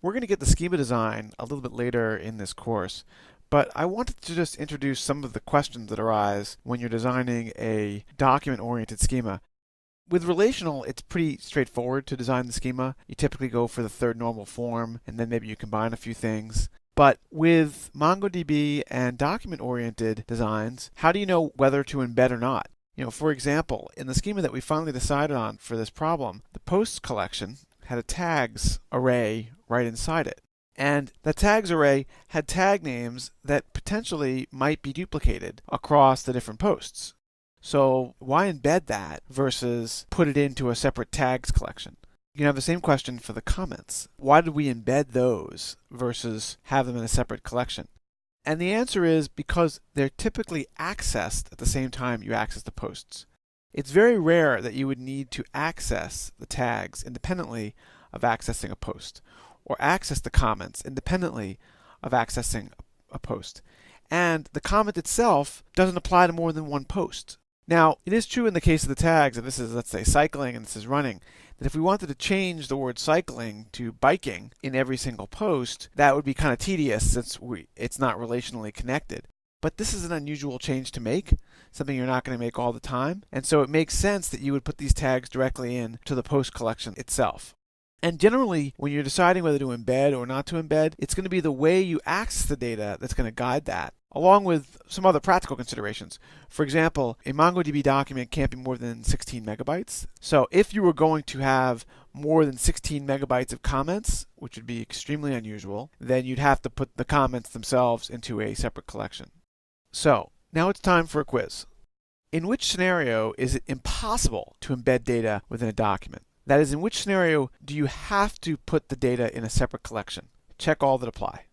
We're going to get the schema design a little bit later in this course, but I wanted to just introduce some of the questions that arise when you're designing a document-oriented schema. With relational, it's pretty straightforward to design the schema. You typically go for the third normal form, and then maybe you combine a few things. But with MongoDB and document-oriented designs, how do you know whether to embed or not? For example, in the schema that we finally decided on for this problem, the posts collection had a tags array right inside it. And the tags array had tag names that potentially might be duplicated across the different posts. So why embed that versus put it into a separate tags collection? You can have the same question for the comments. Why did we embed those versus have them in a separate collection? And the answer is because they're typically accessed at the same time you access the posts. It's very rare that you would need to access the tags independently of accessing a post, or access the comments independently of accessing a post. And the comment itself doesn't apply to more than one post. Now, it is true in the case of the tags, if this is, let's say, cycling and this is running, that if we wanted to change the word cycling to biking in every single post, that would be kind of tedious since it's not relationally connected. But this is an unusual change to make, something you're not going to make all the time. And so it makes sense that you would put these tags directly into the post collection itself. And generally, when you're deciding whether to embed or not to embed, it's going to be the way you access the data that's going to guide that, along with some other practical considerations. For example, a MongoDB document can't be more than 16 megabytes. So if you were going to have more than 16 megabytes of comments, which would be extremely unusual, then you'd have to put the comments themselves into a separate collection. So now it's time for a quiz. In which scenario is it impossible to embed data within a document? That is, in which scenario do you have to put the data in a separate collection? Check all that apply.